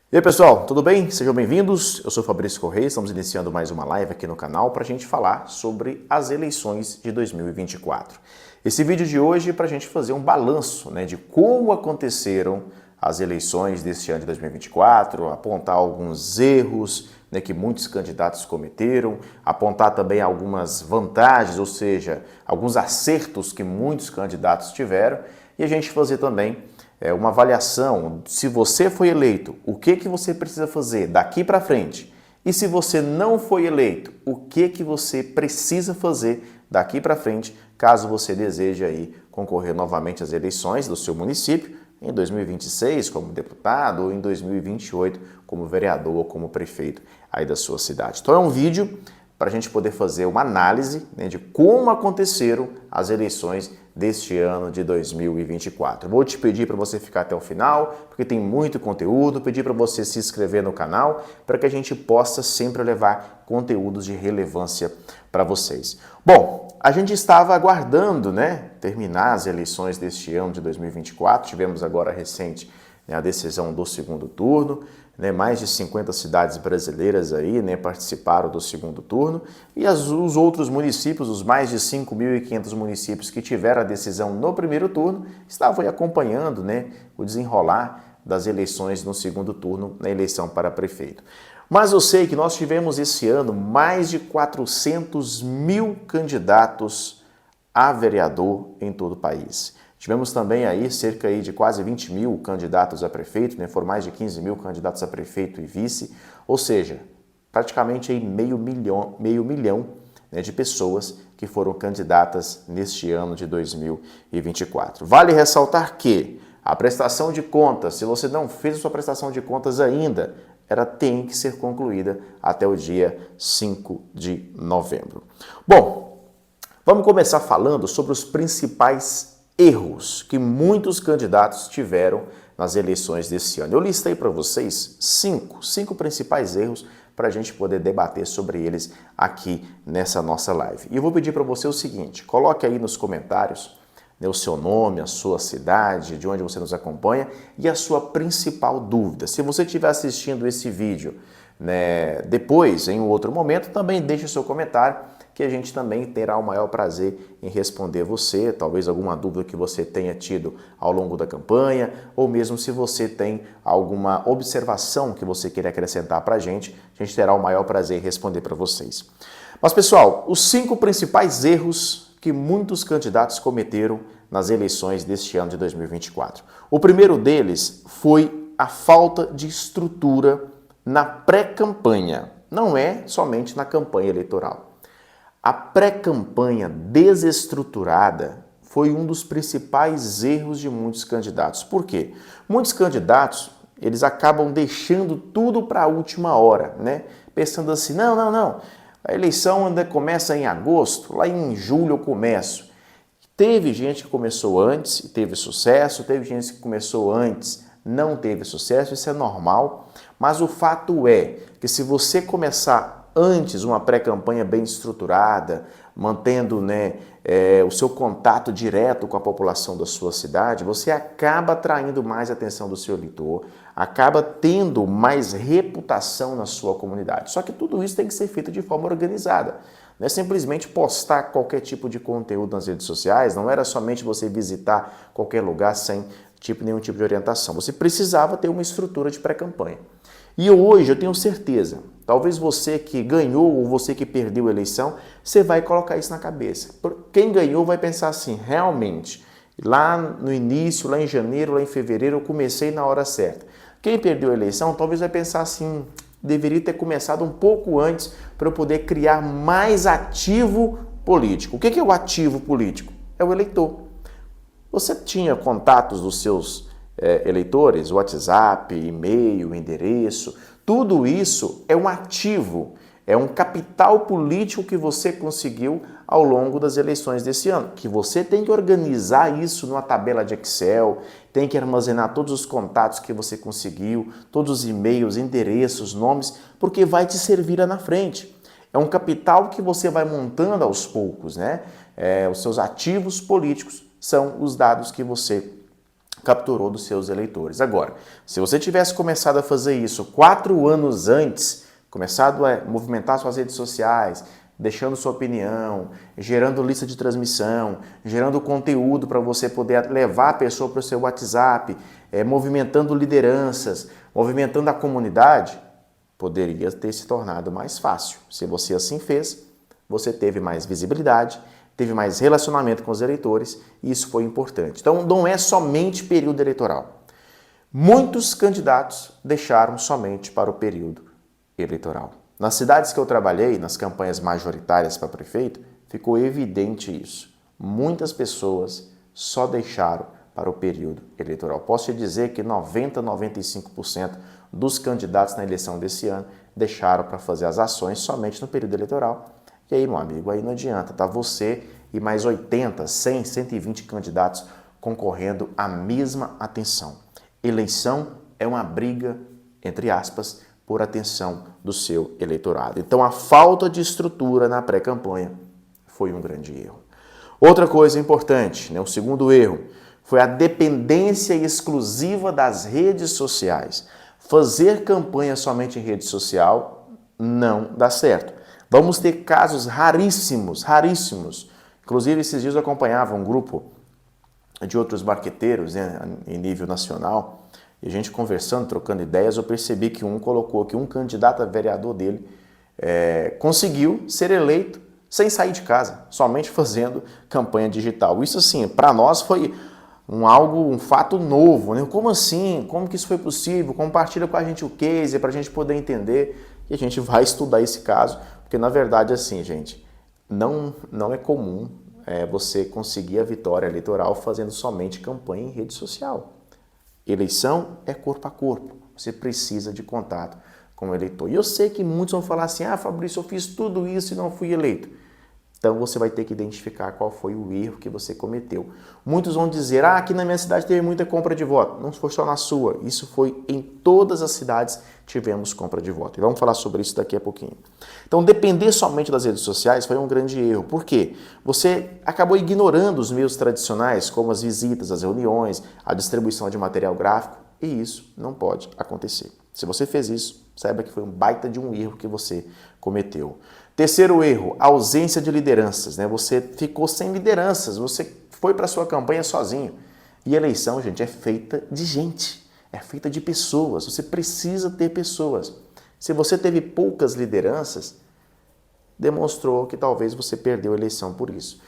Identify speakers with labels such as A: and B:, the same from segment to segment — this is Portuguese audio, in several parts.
A: E aí pessoal, tudo bem? Sejam bem-vindos. Eu sou Fabrício Correia, estamos iniciando mais uma live aqui no canal para a gente falar sobre as eleições de 2024. Esse vídeo de hoje é para a gente fazer um balanço, de como aconteceram as eleições deste ano de 2024, apontar alguns erros que muitos candidatos cometeram, apontar também algumas vantagens, ou seja, alguns acertos que muitos candidatos tiveram, e a gente fazer também uma avaliação, se você foi eleito, o que você precisa fazer daqui para frente? E se você não foi eleito, o que você precisa fazer daqui para frente, caso você deseje aí concorrer novamente às eleições do seu município, em 2026 como deputado ou em 2028 como vereador ou como prefeito aí da sua cidade. Então é um vídeo para a gente poder fazer uma análise de como aconteceram as eleições deste ano de 2024. Vou te pedir para você ficar até o final, porque tem muito conteúdo, pedir para você se inscrever no canal, para que a gente possa sempre levar conteúdos de relevância para vocês. Bom, a gente estava aguardando, terminar as eleições deste ano de 2024, tivemos agora recente a decisão do segundo turno, mais de 50 cidades brasileiras aí, participaram do segundo turno, e os outros municípios, os mais de 5.500 municípios que tiveram a decisão no primeiro turno, estavam aí acompanhando o desenrolar das eleições no segundo turno, na eleição para prefeito. Mas eu sei que nós tivemos esse ano mais de 400 mil candidatos a vereador em todo o país. Tivemos também aí cerca de quase 20 mil candidatos a prefeito, foram mais de 15 mil candidatos a prefeito e vice, ou seja, praticamente aí meio milhão de pessoas que foram candidatas neste ano de 2024. Vale ressaltar que a prestação de contas, se você não fez a sua prestação de contas ainda, ela tem que ser concluída até o dia 5 de novembro. Bom, vamos começar falando sobre os principais erros que muitos candidatos tiveram nas eleições desse ano. Eu listei para vocês cinco principais erros para a gente poder debater sobre eles aqui nessa nossa live. E eu vou pedir para você o seguinte, coloque aí nos comentários o seu nome, a sua cidade, de onde você nos acompanha e a sua principal dúvida. Se você estiver assistindo esse vídeo depois, em um outro momento, também deixe o seu comentário, que a gente também terá o maior prazer em responder você, talvez alguma dúvida que você tenha tido ao longo da campanha, ou mesmo se você tem alguma observação que você queira acrescentar para a gente terá o maior prazer em responder para vocês. Mas pessoal, os 5 principais erros que muitos candidatos cometeram nas eleições deste ano de 2024. O primeiro deles foi a falta de estrutura na pré-campanha, não é somente na campanha eleitoral. A pré-campanha desestruturada foi um dos principais erros de muitos candidatos. Por quê? Muitos candidatos, eles acabam deixando tudo para a última hora, pensando assim, não, a eleição ainda começa em agosto, lá em julho eu começo. Teve gente que começou antes e teve sucesso, teve gente que começou antes, não teve sucesso, isso é normal, mas o fato é que se você começar antes uma pré-campanha bem estruturada, mantendo o seu contato direto com a população da sua cidade, você acaba atraindo mais atenção do seu eleitor, acaba tendo mais reputação na sua comunidade. Só que tudo isso tem que ser feito de forma organizada. Não é simplesmente postar qualquer tipo de conteúdo nas redes sociais, não era somente você visitar qualquer lugar sem nenhum tipo de orientação. Você precisava ter uma estrutura de pré-campanha. E hoje eu tenho certeza, talvez você que ganhou ou você que perdeu a eleição, você vai colocar isso na cabeça. Quem ganhou vai pensar assim, realmente, lá no início, lá em janeiro, lá em fevereiro, eu comecei na hora certa. Quem perdeu a eleição talvez vai pensar assim, deveria ter começado um pouco antes para eu poder criar mais ativo político. O que é o ativo político? É o eleitor. Você tinha contatos dos seus eleitores, WhatsApp, e-mail, endereço, tudo isso é um ativo, é um capital político que você conseguiu ao longo das eleições desse ano, que você tem que organizar isso numa tabela de Excel, tem que armazenar todos os contatos que você conseguiu, todos os e-mails, endereços, nomes, porque vai te servir lá na frente. É um capital que você vai montando aos poucos, os seus ativos políticos são os dados que você capturou dos seus eleitores. Agora, se você tivesse começado a fazer isso 4 anos antes, começado a movimentar suas redes sociais, deixando sua opinião, gerando lista de transmissão, gerando conteúdo para você poder levar a pessoa para o seu WhatsApp, movimentando lideranças, movimentando a comunidade, poderia ter se tornado mais fácil. Se você assim fez, você teve mais visibilidade, teve mais relacionamento com os eleitores e isso foi importante. Então não é somente período eleitoral. Muitos candidatos deixaram somente para o período eleitoral. Nas cidades que eu trabalhei, nas campanhas majoritárias para prefeito, ficou evidente isso. Muitas pessoas só deixaram para o período eleitoral. Posso te dizer que 90, 95% dos candidatos na eleição desse ano deixaram para fazer as ações somente no período eleitoral. E aí, meu amigo, aí não adianta, tá você e mais 80, 100, 120 candidatos concorrendo à mesma atenção. Eleição é uma briga, entre aspas, por atenção do seu eleitorado. Então, a falta de estrutura na pré-campanha foi um grande erro. Outra coisa importante, o segundo erro, foi a dependência exclusiva das redes sociais. Fazer campanha somente em rede social não dá certo. Vamos ter casos raríssimos, raríssimos. Inclusive, esses dias eu acompanhava um grupo de outros marqueteiros, em nível nacional, e a gente conversando, trocando ideias, eu percebi que um colocou que um candidato a vereador dele conseguiu ser eleito sem sair de casa, somente fazendo campanha digital. Isso, assim, para nós foi um fato novo, né? Como assim? Como que isso foi possível? Compartilha com a gente o case para a gente poder entender e a gente vai estudar esse caso, porque na verdade, assim, gente, não é comum você conseguir a vitória eleitoral fazendo somente campanha em rede social. Eleição é corpo a corpo, você precisa de contato com o eleitor. E eu sei que muitos vão falar assim, Fabrício, eu fiz tudo isso e não fui eleito. Então você vai ter que identificar qual foi o erro que você cometeu. Muitos vão dizer, aqui na minha cidade teve muita compra de voto. Não foi só na sua, isso foi em todas as cidades tivemos compra de voto. E vamos falar sobre isso daqui a pouquinho. Então depender somente das redes sociais foi um grande erro. Por quê? Você acabou ignorando os meios tradicionais, como as visitas, as reuniões, a distribuição de material gráfico, e isso não pode acontecer. Se você fez isso, saiba que foi um baita de um erro que você cometeu. Terceiro erro, ausência de lideranças. Você ficou sem lideranças, você foi para a sua campanha sozinho. E eleição, gente, é feita de gente, é feita de pessoas. Você precisa ter pessoas. Se você teve poucas lideranças, demonstrou que talvez você perdeu a eleição por isso.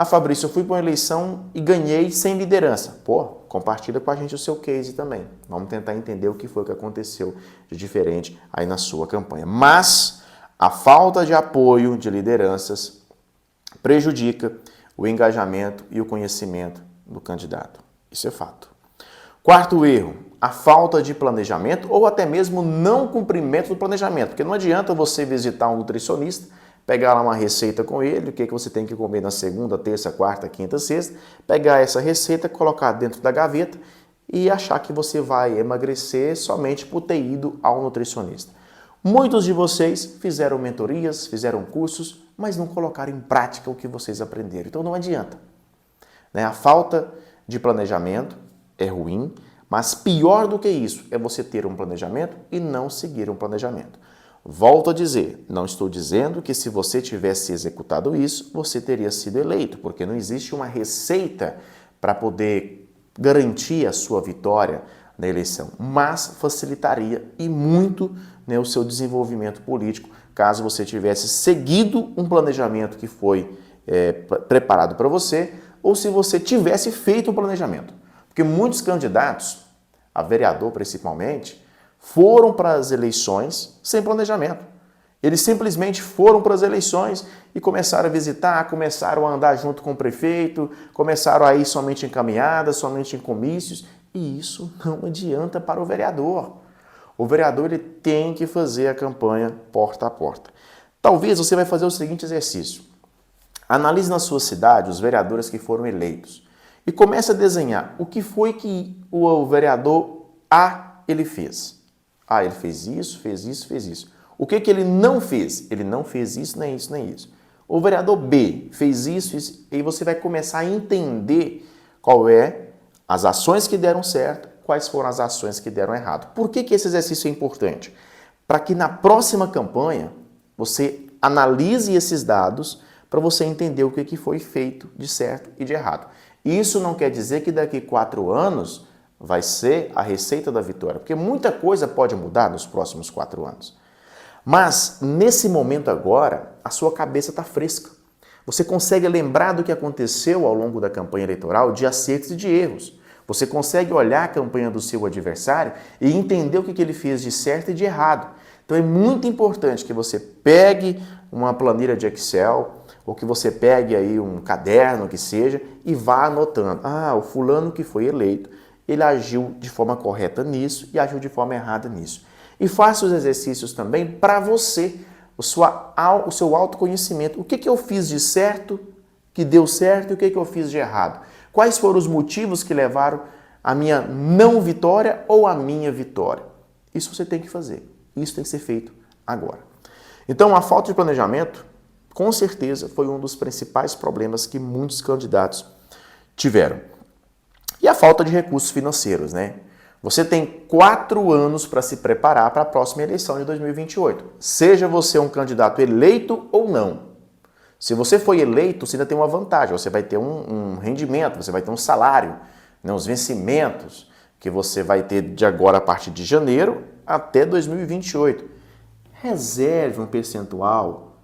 A: Fabrício, eu fui para uma eleição e ganhei sem liderança. Compartilha com a gente o seu case também. Vamos tentar entender o que foi que aconteceu de diferente aí na sua campanha. Mas a falta de apoio de lideranças prejudica o engajamento e o conhecimento do candidato. Isso é fato. Quarto erro, a falta de planejamento ou até mesmo não cumprimento do planejamento. Porque não adianta você visitar um nutricionista, pegar lá uma receita com ele, o que você tem que comer na segunda, terça, quarta, quinta, sexta, pegar essa receita, colocar dentro da gaveta e achar que você vai emagrecer somente por ter ido ao nutricionista. Muitos de vocês fizeram mentorias, fizeram cursos, mas não colocaram em prática o que vocês aprenderam. Então não adianta. A falta de planejamento é ruim, mas pior do que isso é você ter um planejamento e não seguir um planejamento. Volto a dizer, não estou dizendo que se você tivesse executado isso, você teria sido eleito, porque não existe uma receita para poder garantir a sua vitória na eleição, mas facilitaria e muito o seu desenvolvimento político, caso você tivesse seguido um planejamento que foi preparado para você, ou se você tivesse feito um planejamento. Porque muitos candidatos, a vereador principalmente, foram para as eleições sem planejamento. Eles simplesmente foram para as eleições e começaram a visitar, começaram a andar junto com o prefeito, começaram a ir somente em caminhadas, somente em comícios, e isso não adianta para o vereador. O vereador ele tem que fazer a campanha porta a porta. Talvez você vai fazer o seguinte exercício. Analise na sua cidade os vereadores que foram eleitos e comece a desenhar o que foi que o vereador A ele fez. Ele fez isso, fez isso, fez isso. O que ele não fez? Ele não fez isso, nem isso, nem isso. O vereador B fez isso, isso, e você vai começar a entender qual é as ações que deram certo, quais foram as ações que deram errado. Por que esse exercício é importante? Para que na próxima campanha você analise esses dados para você entender o que foi feito de certo e de errado. Isso não quer dizer que daqui 4 anos vai ser a receita da vitória, porque muita coisa pode mudar nos próximos 4 anos. Mas, nesse momento agora, a sua cabeça está fresca. Você consegue lembrar do que aconteceu ao longo da campanha eleitoral, de acertos e de erros. Você consegue olhar a campanha do seu adversário e entender o que ele fez de certo e de errado. Então é muito importante que você pegue uma planilha de Excel ou que você pegue aí um caderno que seja e vá anotando. O fulano que foi eleito, ele agiu de forma correta nisso e agiu de forma errada nisso. E faça os exercícios também para você, o seu autoconhecimento. O que eu fiz de certo, que deu certo, e o que eu fiz de errado? Quais foram os motivos que levaram à minha não vitória ou à minha vitória? Isso você tem que fazer. Isso tem que ser feito agora. Então, a falta de planejamento, com certeza, foi um dos principais problemas que muitos candidatos tiveram. E a falta de recursos financeiros, né? Você tem 4 anos para se preparar para a próxima eleição de 2028. Seja você um candidato eleito ou não. Se você foi eleito, você ainda tem uma vantagem. Você vai ter um rendimento, você vai ter um salário, né, os vencimentos que você vai ter de agora a partir de janeiro até 2028. Reserve um percentual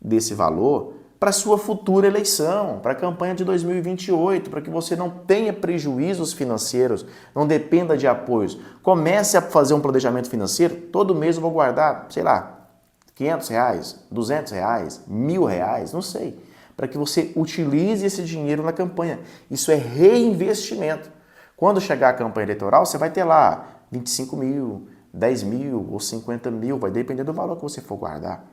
A: desse valor para a sua futura eleição, para a campanha de 2028, para que você não tenha prejuízos financeiros, não dependa de apoios. Comece a fazer um planejamento financeiro, todo mês eu vou guardar, sei lá, R$500, R$200, R$1.000, não sei, para que você utilize esse dinheiro na campanha. Isso é reinvestimento. Quando chegar a campanha eleitoral, você vai ter lá 25 mil, 10 mil ou 50 mil, vai depender do valor que você for guardar.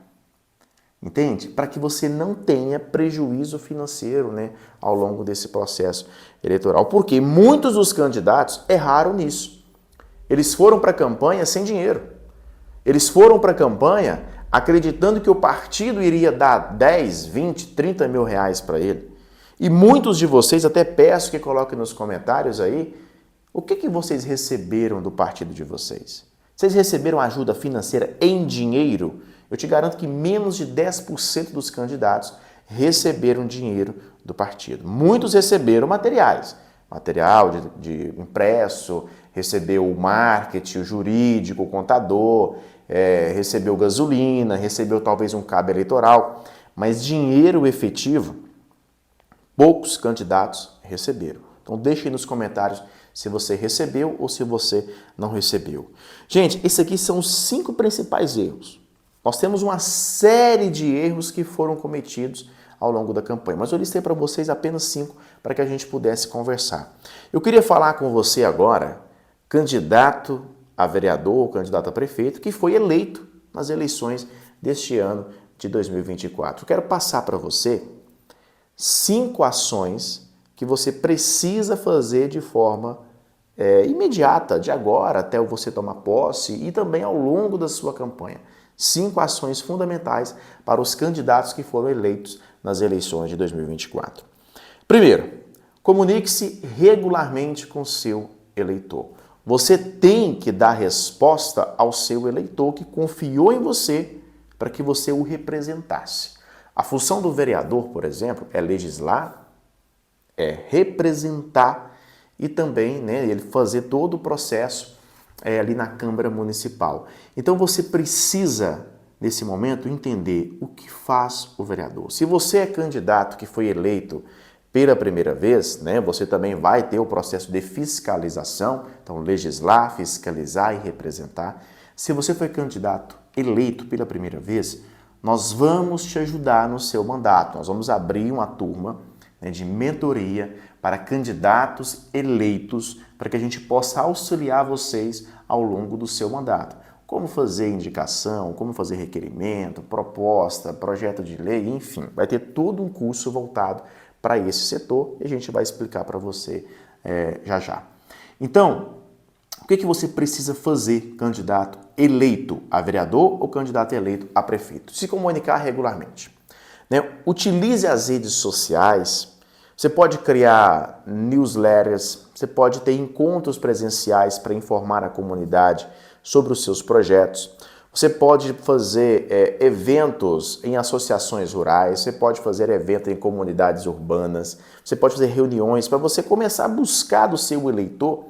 A: Entende? Para que você não tenha prejuízo financeiro, né, ao longo desse processo eleitoral. Porque muitos dos candidatos erraram nisso. Eles foram para a campanha sem dinheiro. Eles foram para a campanha acreditando que o partido iria dar 10, 20, 30 mil reais para ele. E muitos de vocês, até peço que coloquem nos comentários aí, o que vocês receberam do partido de vocês? Vocês receberam ajuda financeira em dinheiro? Eu te garanto que menos de 10% dos candidatos receberam dinheiro do partido. Muitos receberam materiais, material de impresso, recebeu o marketing, o jurídico, o contador, recebeu gasolina, recebeu talvez um cabo eleitoral, mas dinheiro efetivo, poucos candidatos receberam. Então deixe aí nos comentários se você recebeu ou se você não recebeu. Gente, esses aqui são os 5 principais erros. Nós temos uma série de erros que foram cometidos ao longo da campanha, mas eu listei para vocês apenas 5 para que a gente pudesse conversar. Eu queria falar com você agora, candidato a vereador ou candidato a prefeito, que foi eleito nas eleições deste ano de 2024. Eu quero passar para você 5 ações que você precisa fazer de forma imediata, de agora até você tomar posse e também ao longo da sua campanha. 5 ações fundamentais para os candidatos que foram eleitos nas eleições de 2024. Primeiro, comunique-se regularmente com o seu eleitor. Você tem que dar resposta ao seu eleitor que confiou em você para que você o representasse. A função do vereador, por exemplo, é legislar, é representar e também, né, ele fazer todo o processo ali na Câmara Municipal. Então você precisa, nesse momento, entender o que faz o vereador. Se você é candidato que foi eleito pela primeira vez, né, você também vai ter o processo de fiscalização, então legislar, fiscalizar e representar. Se você foi candidato eleito pela primeira vez, nós vamos te ajudar no seu mandato. Nós vamos abrir uma turma, né, de mentoria para candidatos eleitos, para que a gente possa auxiliar vocês ao longo do seu mandato. Como fazer indicação, como fazer requerimento, proposta, projeto de lei, enfim. Vai ter todo um curso voltado para esse setor e a gente vai explicar para você já já. Então, o que você precisa fazer, candidato eleito a vereador ou candidato eleito a prefeito? Se comunicar regularmente. Né? Utilize as redes sociais. Você pode criar newsletters, você pode ter encontros presenciais para informar a comunidade sobre os seus projetos. Você pode fazer eventos em associações rurais, você pode fazer evento em comunidades urbanas, você pode fazer reuniões para você começar a buscar do seu eleitor,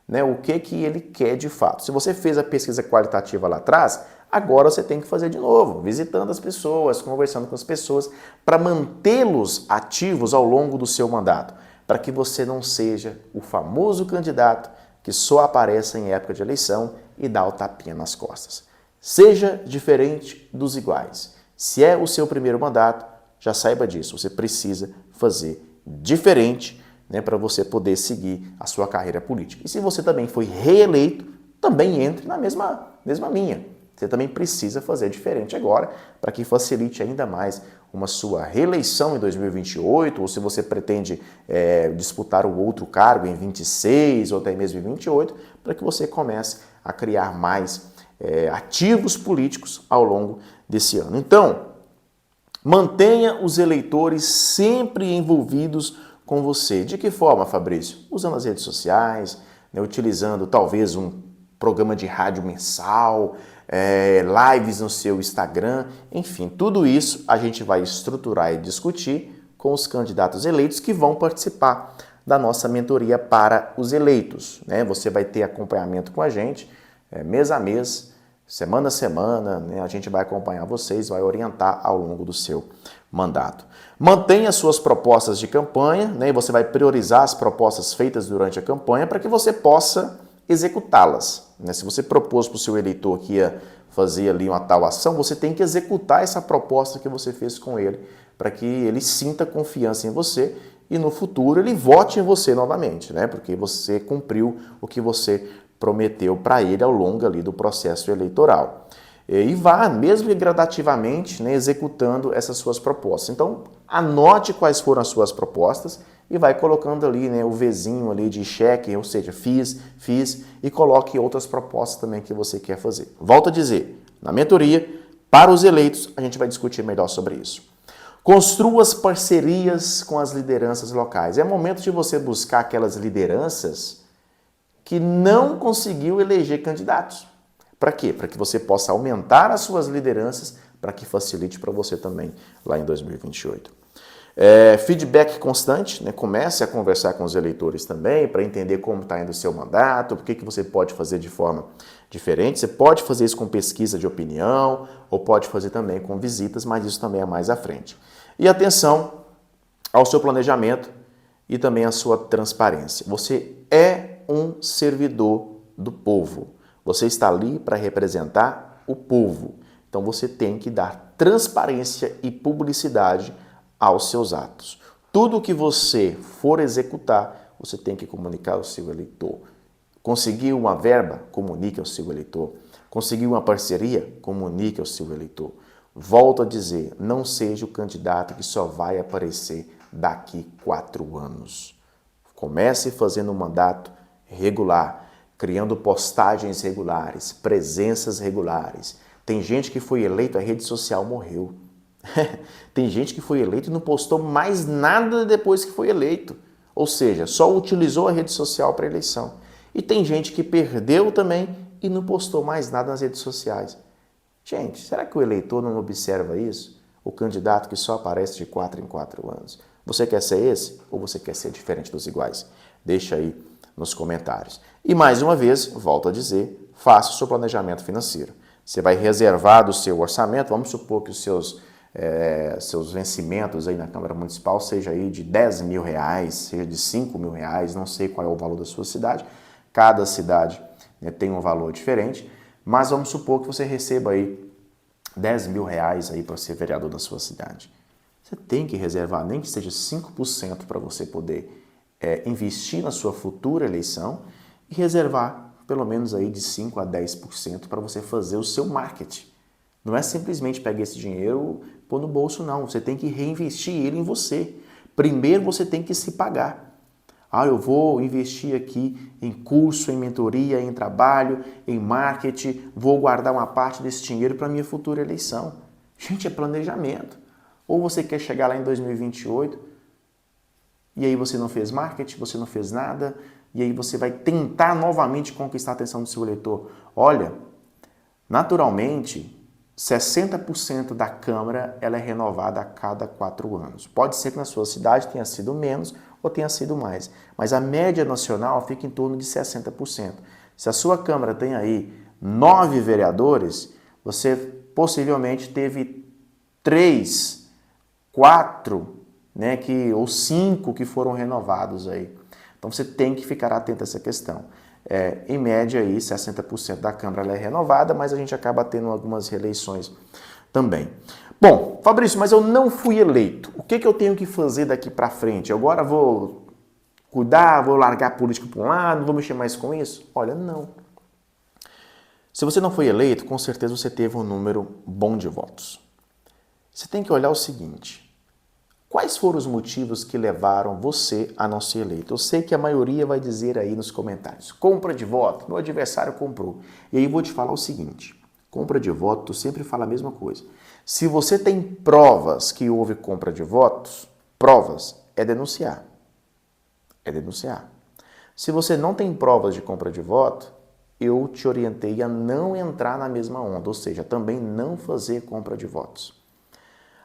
A: né, o que ele quer de fato. Se você fez a pesquisa qualitativa lá atrás, agora você tem que fazer de novo, visitando as pessoas, conversando com as pessoas, para mantê-los ativos ao longo do seu mandato, para que você não seja o famoso candidato que só aparece em época de eleição e dá o tapinha nas costas. Seja diferente dos iguais. Se é o seu primeiro mandato, já saiba disso, você precisa fazer diferente, né, para você poder seguir a sua carreira política. E se você também foi reeleito, também entre na mesma linha. Você também precisa fazer diferente agora, para que facilite ainda mais uma sua reeleição em 2028, ou se você pretende disputar o outro cargo em 26 ou até mesmo em 28, para que você comece a criar mais ativos políticos ao longo desse ano. Então, mantenha os eleitores sempre envolvidos com você. De que forma, Fabrício? Usando as redes sociais, né, utilizando talvez um programa de rádio mensal, lives no seu Instagram, enfim, tudo isso a gente vai estruturar e discutir com os candidatos eleitos que vão participar da nossa mentoria para os eleitos, né? Você vai ter acompanhamento com a gente mês a mês, semana a semana, né? A gente vai acompanhar vocês, vai orientar ao longo do seu mandato. Mantenha suas propostas de campanha, né? E você vai priorizar as propostas feitas durante a campanha para que você possa executá-las, né? Se você propôs para o seu eleitor que ia fazer ali uma tal ação, você tem que executar essa proposta que você fez com ele, para que ele sinta confiança em você e no futuro ele vote em você novamente, né? Porque você cumpriu o que você prometeu para ele ao longo ali do processo eleitoral. E vá, mesmo que gradativamente, né, executando essas suas propostas. Então, anote quais foram as suas propostas e vai colocando ali, né, o Vzinho ali de cheque, ou seja, fiz, e coloque outras propostas também que você quer fazer. Volto a dizer, na mentoria, para os eleitos, a gente vai discutir melhor sobre isso. Construa as parcerias com as lideranças locais. É momento de você buscar aquelas lideranças que não conseguiu eleger candidatos. Para quê? Para que você possa aumentar as suas lideranças, para que facilite para você também lá em 2028. Feedback constante, né? Comece a conversar com os eleitores também, para entender como está indo o seu mandato, o que você pode fazer de forma diferente. Você pode fazer isso com pesquisa de opinião, ou pode fazer também com visitas, mas isso também é mais à frente. E atenção ao seu planejamento e também à sua transparência. Você é um servidor do povo. Você está ali para representar o povo. Então você tem que dar transparência e publicidade aos seus atos. Tudo que você for executar, você tem que comunicar ao seu eleitor. Conseguiu uma verba? Comunique ao seu eleitor. Conseguiu uma parceria? Comunique ao seu eleitor. Volto a dizer, não seja o candidato que só vai aparecer daqui 4 anos. Comece fazendo um mandato regular, criando postagens regulares, presenças regulares. Tem gente que foi eleito, a rede social morreu. Tem gente que foi eleito e não postou mais nada depois que foi eleito. Ou seja, só utilizou a rede social para eleição. E tem gente que perdeu também e não postou mais nada nas redes sociais. Gente, será que o eleitor não observa isso? O candidato que só aparece de 4 em 4 anos. Você quer ser esse ou você quer ser diferente dos iguais? Deixa aí nos comentários. E mais uma vez, volto a dizer, faça o seu planejamento financeiro. Você vai reservar do seu orçamento, vamos supor que os seus vencimentos aí na Câmara Municipal seja aí de 10 mil reais, seja de 5 mil reais, não sei qual é o valor da sua cidade. Cada cidade, né, tem um valor diferente, mas vamos supor que você receba aí 10 mil reais aí para ser vereador da sua cidade. Você tem que reservar, nem que seja 5% para você poder investir na sua futura eleição e reservar pelo menos aí de 5 a 10% para você fazer o seu marketing. Não é simplesmente pegar esse dinheiro e pôr no bolso, não. Você tem que reinvestir ele em você. Primeiro você tem que se pagar. Eu vou investir aqui em curso, em mentoria, em trabalho, em marketing, vou guardar uma parte desse dinheiro para a minha futura eleição. Gente, é planejamento. Ou você quer chegar lá em 2028 e aí você não fez marketing, você não fez nada, e aí você vai tentar novamente conquistar a atenção do seu eleitor. Olha, naturalmente, 60% da Câmara ela é renovada a cada 4 anos. Pode ser que na sua cidade tenha sido menos ou tenha sido mais, mas a média nacional fica em torno de 60%. Se a sua Câmara tem aí 9 vereadores, você possivelmente teve 3, 4, né, ou 5 que foram renovados aí. Então você tem que ficar atento a essa questão. Em média, aí, 60% da Câmara ela é renovada, mas a gente acaba tendo algumas reeleições também. Bom, Fabrício, mas eu não fui eleito. O que eu tenho que fazer daqui para frente? Agora vou cuidar, vou largar a política para um lado, não vou mexer mais com isso? Olha, não. Se você não foi eleito, com certeza você teve um número bom de votos. Você tem que olhar o seguinte: quais foram os motivos que levaram você a não ser eleito? Eu sei que a maioria vai dizer aí nos comentários: compra de voto, meu adversário comprou. E aí eu vou te falar o seguinte: compra de voto, tu sempre fala a mesma coisa. Se você tem provas que houve compra de votos, provas, é denunciar. É denunciar. Se você não tem provas de compra de voto, eu te orientei a não entrar na mesma onda, ou seja, também não fazer compra de votos.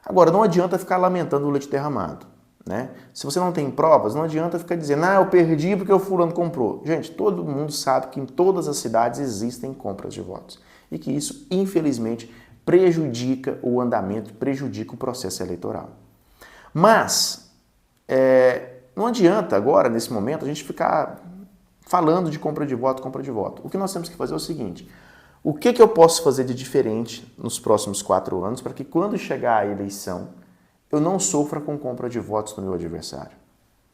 A: Agora, não adianta ficar lamentando o leite derramado, né? Se você não tem provas, não adianta ficar dizendo, eu perdi porque o fulano comprou. Gente, todo mundo sabe que em todas as cidades existem compras de votos e que isso, infelizmente, prejudica o andamento, prejudica o processo eleitoral. Mas, não adianta agora, nesse momento, a gente ficar falando de compra de voto, compra de voto. O que nós temos que fazer é o seguinte: o que eu posso fazer de diferente nos próximos 4 anos para que quando chegar a eleição eu não sofra com compra de votos do meu adversário?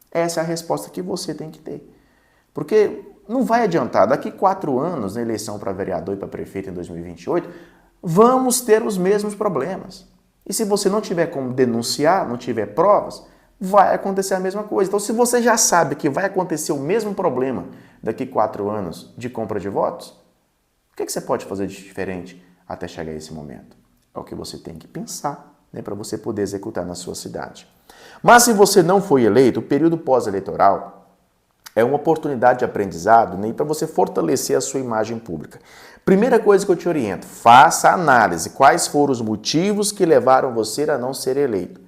A: Essa é a resposta que você tem que ter. Porque não vai adiantar, daqui 4 anos, na eleição para vereador e para prefeito em 2028, vamos ter os mesmos problemas. E se você não tiver como denunciar, não tiver provas, vai acontecer a mesma coisa. Então, se você já sabe que vai acontecer o mesmo problema daqui 4 anos de compra de votos, o que você pode fazer de diferente até chegar a esse momento? É o que você tem que pensar, né, para você poder executar na sua cidade. Mas se você não foi eleito, o período pós-eleitoral é uma oportunidade de aprendizado, né, para você fortalecer a sua imagem pública. Primeira coisa que eu te oriento: faça a análise. Quais foram os motivos que levaram você a não ser eleito?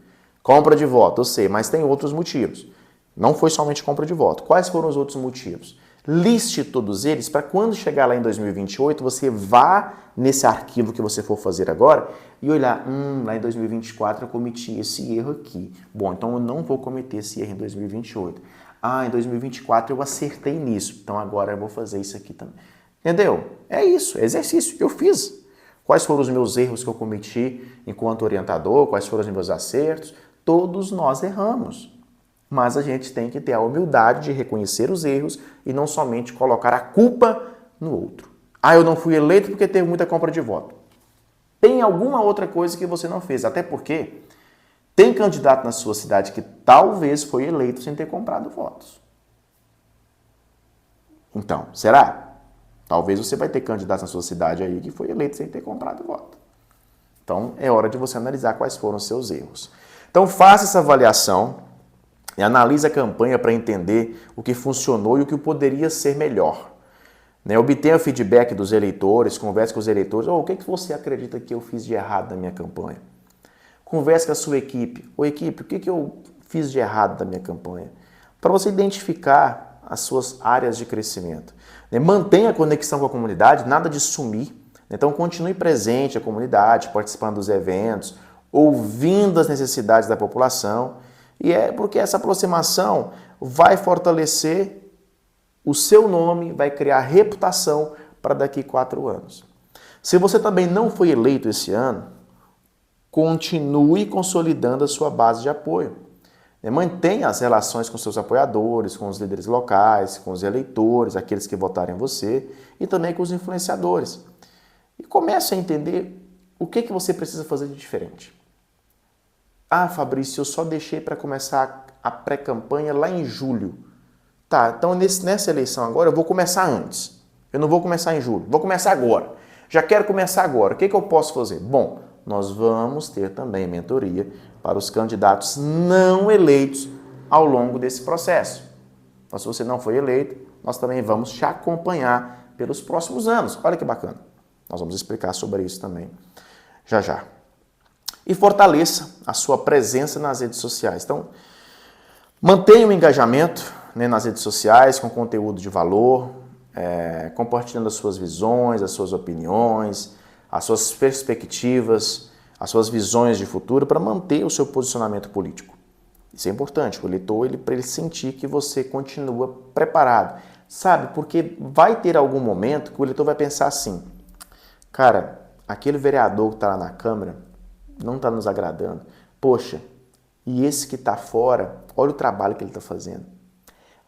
A: Compra de voto, eu sei, mas tem outros motivos. Não foi somente compra de voto. Quais foram os outros motivos? Liste todos eles para quando chegar lá em 2028, você vá nesse arquivo que você for fazer agora e olhar, lá em 2024 eu cometi esse erro aqui. Bom, então eu não vou cometer esse erro em 2028. Em 2024 eu acertei nisso, então agora eu vou fazer isso aqui também. Entendeu? É isso, é exercício. Eu fiz. Quais foram os meus erros que eu cometi enquanto orientador? Quais foram os meus acertos? Todos nós erramos. Mas a gente tem que ter a humildade de reconhecer os erros e não somente colocar a culpa no outro. Eu não fui eleito porque teve muita compra de voto. Tem alguma outra coisa que você não fez, até porque tem candidato na sua cidade que talvez foi eleito sem ter comprado votos. Então, será? Talvez você vai ter candidato na sua cidade aí que foi eleito sem ter comprado voto. Então, é hora de você analisar quais foram os seus erros. Então, faça essa avaliação e analise a campanha para entender o que funcionou e o que poderia ser melhor. Obtenha o feedback dos eleitores, converse com os eleitores. O que você acredita que eu fiz de errado na minha campanha? Converse com a sua equipe. Equipe, o que eu fiz de errado na minha campanha? Para você identificar as suas áreas de crescimento. Mantenha a conexão com a comunidade, nada de sumir. Então, continue presente à comunidade, participando dos eventos, ouvindo as necessidades da população. E é porque essa aproximação vai fortalecer o seu nome, vai criar reputação para daqui 4 anos. Se você também não foi eleito esse ano, continue consolidando a sua base de apoio. Mantenha as relações com seus apoiadores, com os líderes locais, com os eleitores, aqueles que votaram em você e também com os influenciadores. E comece a entender o que você precisa fazer de diferente. Fabrício, eu só deixei para começar a pré-campanha lá em julho. Tá, então nessa eleição agora eu vou começar antes. Eu não vou começar em julho, vou começar agora. Já quero começar agora. O que eu posso fazer? Bom, nós vamos ter também mentoria para os candidatos não eleitos ao longo desse processo. Então, se você não foi eleito, nós também vamos te acompanhar pelos próximos anos. Olha que bacana. Nós vamos explicar sobre isso também já já. E fortaleça a sua presença nas redes sociais. Então, mantenha o engajamento, né, nas redes sociais com conteúdo de valor, compartilhando as suas visões, as suas opiniões, as suas perspectivas, as suas visões de futuro para manter o seu posicionamento político. Isso é importante, o eleitor, para ele sentir que você continua preparado. Sabe, porque vai ter algum momento que o eleitor vai pensar assim, cara, aquele vereador que está lá na Câmara não está nos agradando. Poxa, e esse que está fora, olha o trabalho que ele está fazendo.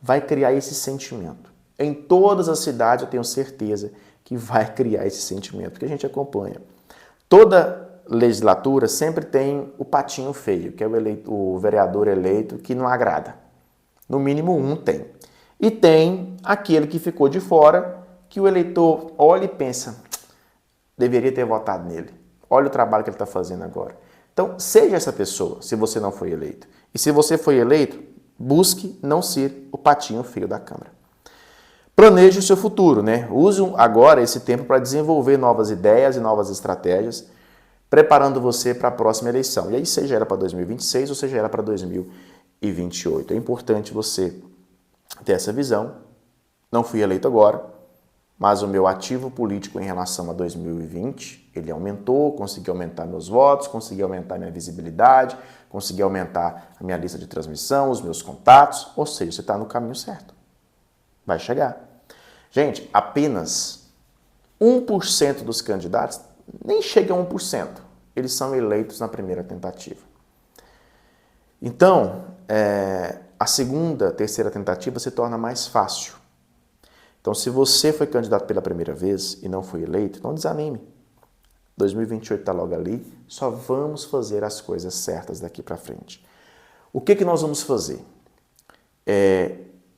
A: Vai criar esse sentimento. Em todas as cidades eu tenho certeza que vai criar esse sentimento, porque a gente acompanha. Toda legislatura sempre tem o patinho feio, que é o vereador eleito que não agrada. No mínimo um tem. E tem aquele que ficou de fora, que o eleitor olha e pensa, deveria ter votado nele. Olha o trabalho que ele está fazendo agora. Então, seja essa pessoa, se você não foi eleito. E se você foi eleito, busque não ser o patinho feio da Câmara. Planeje o seu futuro, né? Use agora esse tempo para desenvolver novas ideias e novas estratégias, preparando você para a próxima eleição. E aí, seja ela para 2026 ou seja ela para 2028. É importante você ter essa visão. Não fui eleito agora, mas o meu ativo político em relação a 2020, ele aumentou, consegui aumentar meus votos, consegui aumentar minha visibilidade, consegui aumentar a minha lista de transmissão, os meus contatos, ou seja, você está no caminho certo. Vai chegar. Gente, apenas 1% dos candidatos, nem chega a 1%, eles são eleitos na primeira tentativa. Então, a segunda, terceira tentativa se torna mais fácil. Então, se você foi candidato pela primeira vez e não foi eleito, não desanime. 2028 está logo ali, só vamos fazer as coisas certas daqui para frente. O que nós vamos fazer?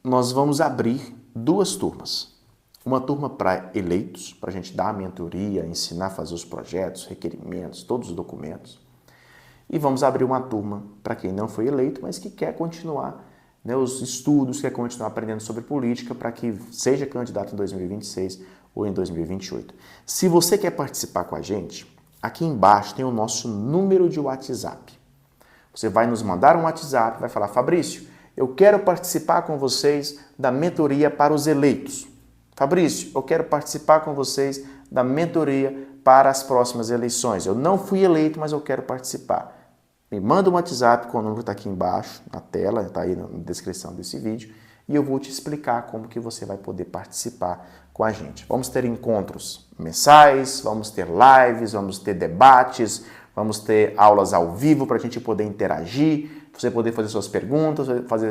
A: Nós vamos abrir 2 turmas. Uma turma para eleitos, para a gente dar a mentoria, ensinar a fazer os projetos, requerimentos, todos os documentos. E vamos abrir uma turma para quem não foi eleito, mas que quer continuar, né, os estudos, quer continuar aprendendo sobre política para que seja candidato em 2026 ou em 2028. Se você quer participar com a gente, aqui embaixo tem o nosso número de WhatsApp. Você vai nos mandar um WhatsApp, vai falar, Fabrício, eu quero participar com vocês da mentoria para os eleitos. Fabrício, eu quero participar com vocês da mentoria para as próximas eleições. Eu não fui eleito, mas eu quero participar. Me manda um WhatsApp, com o número está aqui embaixo, na tela, está aí na descrição desse vídeo, e eu vou te explicar como que você vai poder participar com a gente. Vamos ter encontros mensais, vamos ter lives, vamos ter debates, vamos ter aulas ao vivo para a gente poder interagir, você poder fazer suas perguntas,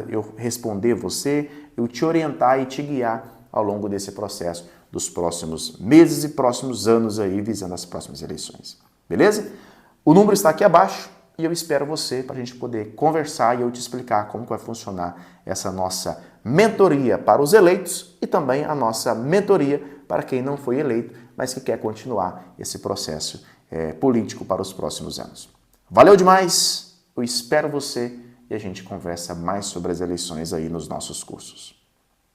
A: eu responder você, eu te orientar e te guiar ao longo desse processo dos próximos meses e próximos anos aí, visando as próximas eleições. Beleza? O número está aqui abaixo e eu espero você para a gente poder conversar e eu te explicar como vai funcionar essa nossa mentoria para os eleitos e também a nossa mentoria para quem não foi eleito, mas que quer continuar esse processo político para os próximos anos. Valeu demais, eu espero você e a gente conversa mais sobre as eleições aí nos nossos cursos.